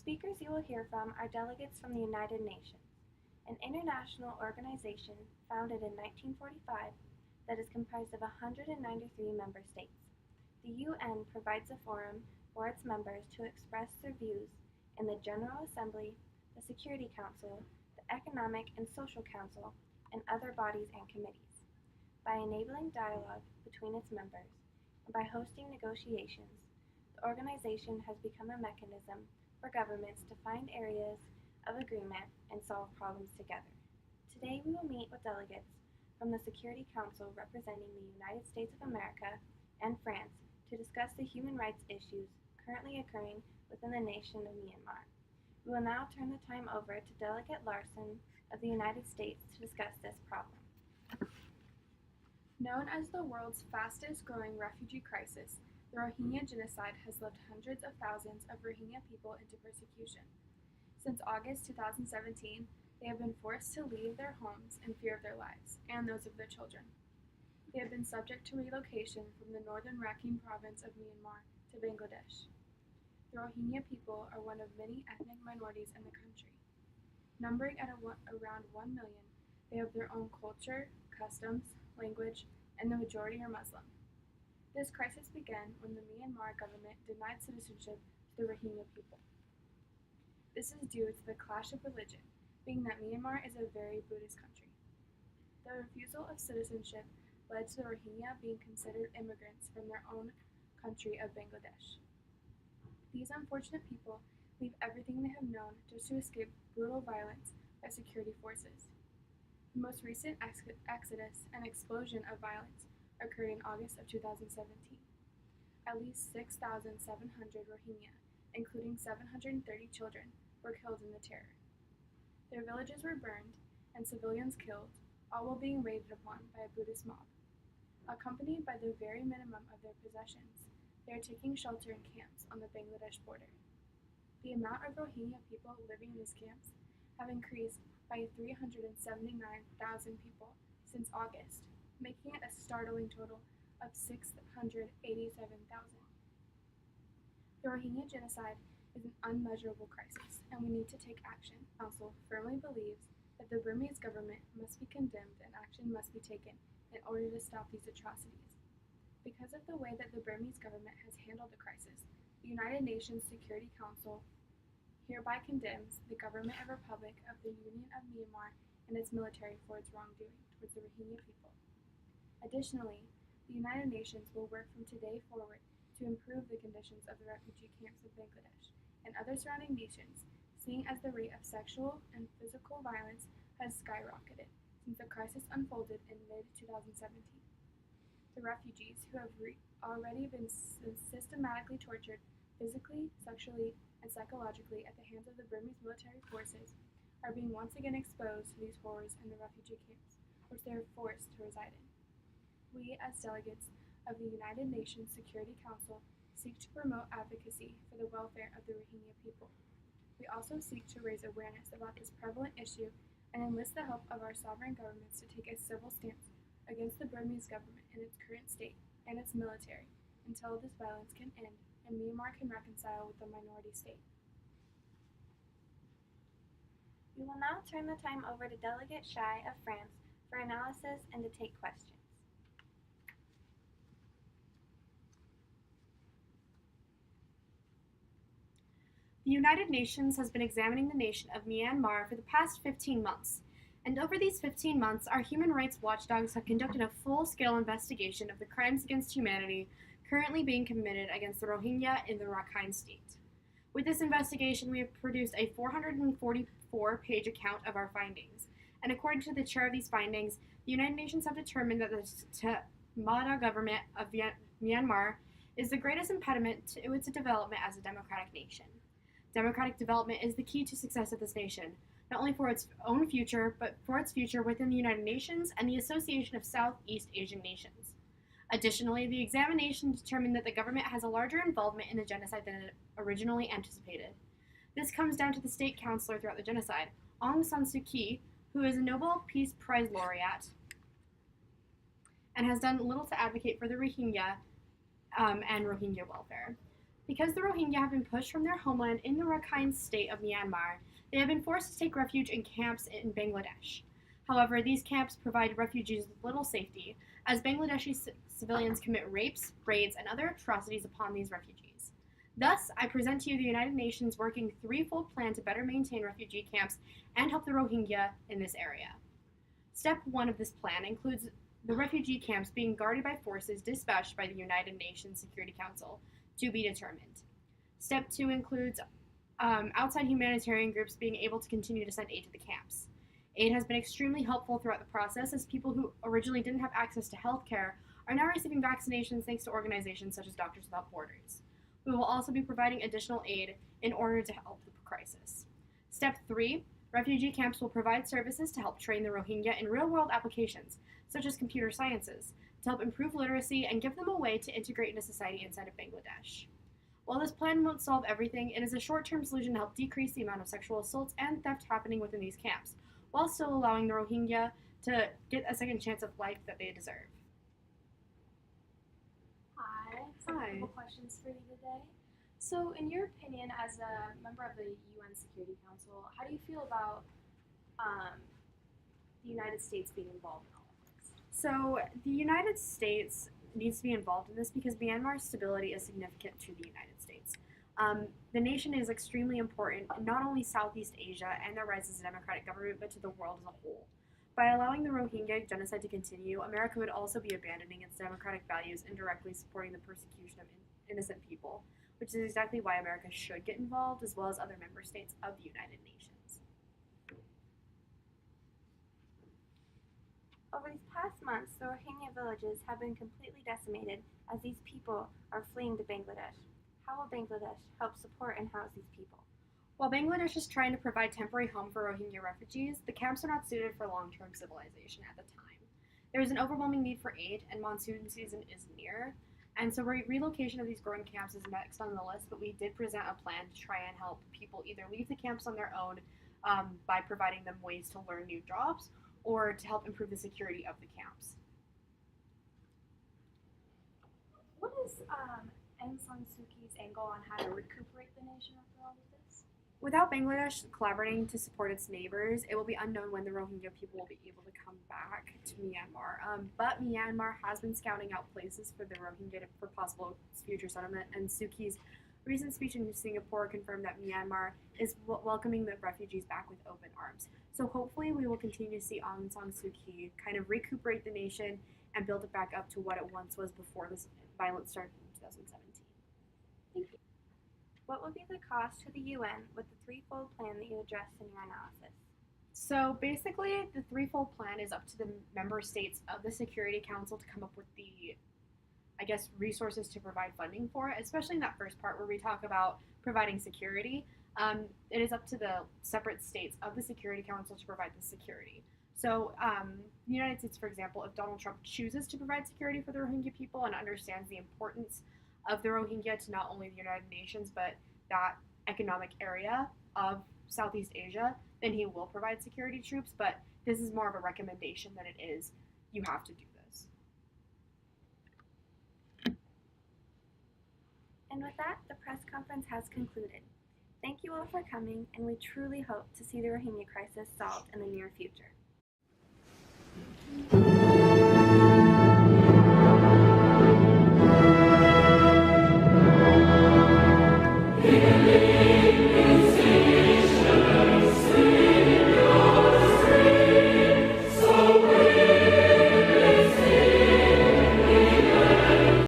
speakers you will hear from are delegates from the United Nations, an international organization founded in 1945 that is comprised of 193 member states. The UN provides a forum for its members to express their views in the General Assembly, the Security Council, the Economic and Social Council, and other bodies and committees. By enabling dialogue between its members and by hosting negotiations, the organization has become a mechanism for governments to find areas of agreement and solve problems together. Today we will meet with delegates from the Security Council representing the United States of America and France to discuss the human rights issues currently occurring within the nation of Myanmar. We will now turn the time over to Delegate Larson of the United States to discuss this problem. Known as the world's fastest growing refugee crisis, the Rohingya genocide has left hundreds of thousands of Rohingya people into persecution. Since August 2017, they have been forced to leave their homes in fear of their lives and those of their children. They have been subject to relocation from the northern Rakhine province of Myanmar to Bangladesh. The Rohingya people are one of many ethnic minorities in the country. Numbering at around 1 million, they have their own culture, customs, language, and the majority are Muslim. This crisis began when the Myanmar government denied citizenship to the Rohingya people. This is due to the clash of religion, being that Myanmar is a very Buddhist country. The refusal of citizenship led to the Rohingya being considered immigrants from their own country of Bangladesh. These unfortunate people leave everything they have known just to escape brutal violence by security forces. The most recent exodus and explosion of violence occurred in August of 2017. At least 6,700 Rohingya, including 730 children, were killed in the terror. Their villages were burned and civilians killed, all while being raided upon by a Buddhist mob. Accompanied by the very minimum of their possessions, they are taking shelter in camps on the Bangladesh border. The amount of Rohingya people living in these camps have increased by 379,000 people since August, making it a startling total of 687,000. The Rohingya genocide is an unmeasurable crisis, and we need to take action. The Council firmly believes that the Burmese government must be condemned and action must be taken in order to stop these atrocities. Because of the way that the Burmese government has handled the crisis, the United Nations Security Council hereby condemns the government and Republic of the Union of Myanmar and its military for its wrongdoing towards the Rohingya people. Additionally, the United Nations will work from today forward to improve the conditions of the refugee camps of Bangladesh and other surrounding nations, seeing as the rate of sexual and physical violence has skyrocketed since the crisis unfolded in mid-2017. The refugees, who have already been systematically tortured physically, sexually, and psychologically at the hands of the Burmese military forces, are being once again exposed to these horrors in the refugee camps, which they are forced to reside in. We, as delegates of the United Nations Security Council, seek to promote advocacy for the welfare of the Rohingya people. We also seek to raise awareness about this prevalent issue and enlist the help of our sovereign governments to take a civil stance against the Burmese government in its current state and its military until this violence can end and Myanmar can reconcile with the minority state. We will now turn the time over to Delegate Shai of France for analysis and to take questions. The United Nations has been examining the nation of Myanmar for the past 15 months, and over these 15 months, our human rights watchdogs have conducted a full-scale investigation of the crimes against humanity currently being committed against the Rohingya in the Rakhine State. With this investigation, we have produced a 444-page account of our findings, and according to the chair of these findings, the United Nations have determined that the Mada government of Myanmar is the greatest impediment to its development as a democratic nation. Democratic development is the key to success of this nation, not only for its own future, but for its future within the United Nations and the Association of Southeast Asian Nations. Additionally, the examination determined that the government has a larger involvement in the genocide than it originally anticipated. This comes down to the state counselor throughout the genocide, Aung San Suu Kyi, who is a Nobel Peace Prize laureate and has done little to advocate for the Rohingya and Rohingya welfare. Because the Rohingya have been pushed from their homeland in the Rakhine state of Myanmar, they have been forced to take refuge in camps in Bangladesh. However, these camps provide refugees with little safety, as Bangladeshi civilians commit rapes, raids, and other atrocities upon these refugees. Thus, I present to you the United Nations working threefold plan to better maintain refugee camps and help the Rohingya in this area. Step 1 of this plan includes the refugee camps being guarded by forces dispatched by the United Nations Security Council, to be determined. Step 2 includes outside humanitarian groups being able to continue to send aid to the camps. Aid has been extremely helpful throughout the process, as people who originally didn't have access to health care are now receiving vaccinations thanks to organizations such as Doctors Without Borders. We will also be providing additional aid in order to help the crisis. Step 3, refugee camps will provide services to help train the Rohingya in real-world applications, such as computer sciences, to help improve literacy and give them a way to integrate into society inside of Bangladesh. While this plan won't solve everything, it is a short-term solution to help decrease the amount of sexual assaults and theft happening within these camps, while still allowing the Rohingya to get a second chance of life that they deserve. Hi, so Hi. a couple questions for you today. So, in your opinion, as a member of the UN Security Council, how do you feel about the United States being involved in all of this? So, the United States needs to be involved in this because Myanmar's stability is significant to the United States. The nation is extremely important in not only Southeast Asia and their rise as a democratic government, but to the world as a whole. By allowing the Rohingya genocide to continue, America would also be abandoning its democratic values and directly supporting the persecution of innocent people, which is exactly why America should get involved, as well as other member states of the United Nations. Over these past months, the Rohingya villages have been completely decimated as these people are fleeing to Bangladesh. How will Bangladesh help support and house these people? While Bangladesh is trying to provide temporary home for Rohingya refugees, the camps are not suited for long-term civilization at the time. There is an overwhelming need for aid, and monsoon season is near, and so relocation of these growing camps is next on the list, but we did present a plan to try and help people either leave the camps on their own by providing them ways to learn new jobs, or to help improve the security of the camps. What is Aung San Suu Kyi's angle on how to recuperate the nation after all of this? Without Bangladesh collaborating to support its neighbors, it will be unknown when the Rohingya people will be able to come back to Myanmar. But Myanmar has been scouting out places for the Rohingya for possible future settlement, and Suu Kyi's recent speech in Singapore confirmed that Myanmar is welcoming the refugees back with open arms. So hopefully we will continue to see Aung San Suu Kyi kind of recuperate the nation and build it back up to what it once was before this violence started in 2017. Thank you. What will be the cost to the UN with the threefold plan that you addressed in your analysis? So basically, the threefold plan is up to the member states of the Security Council to come up with the, resources to provide funding for it, especially in that first part where we talk about providing security. It is up to the separate states of the Security Council to provide the security. So the United States, for example, if Donald Trump chooses to provide security for the Rohingya people and understands the importance of the Rohingya to not only the United Nations, but that economic area of Southeast Asia, then he will provide security troops, but this is more of a recommendation than it is, you have to do this. And with that, the press conference has concluded. Thank you all for coming, and we truly hope to see the Rohingya crisis solved in the near future.